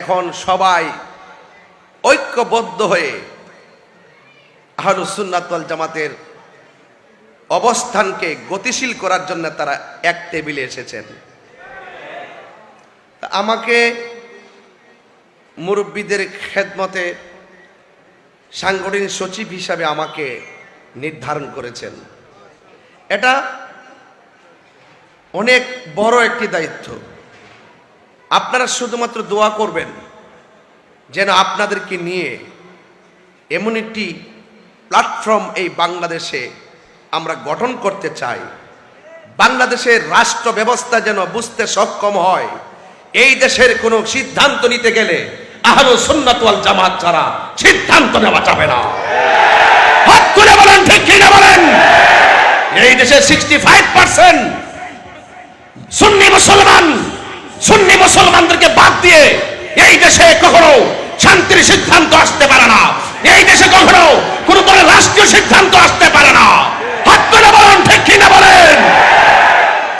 এখন সবাই ঐক্যবদ্ধ হয়ে আহলুস সুন্নাত ওয়াল জামাতের অবস্থানকে গতিশীল করার জন্য তারা এক টেবিলে এসেছেন। আমাকে মুরব্বীদের খেদমতে সাংগঠনিক সচিব হিসাবে আমাকে নির্ধারণ করেছেন। এটা অনেক বড় একটি দায়িত্ব। আপনারা শুধুমাত্র দোয়া করবেন যেন আপনাদেরকে নিয়ে এমন একটি প্ল্যাটফর্ম এই বাংলাদেশে আমরা গঠন করতে চাই, বাংলাদেশের রাষ্ট্র ব্যবস্থা যেন বুঝতে সক্ষম হয় এই দেশের কোনো সিদ্ধান্ত নিতে গেলে আহলুস সুন্নাত ওয়াল জামাত ছাড়া সিদ্ধান্ত নেওয়া যাবে না। হাত তুলে বলেন ঠিক কি না বলেন? এই দেশে 65% সুন্নি মুসলমানদেরকে বাদ দিয়ে এই দেশে কখনো শান্তির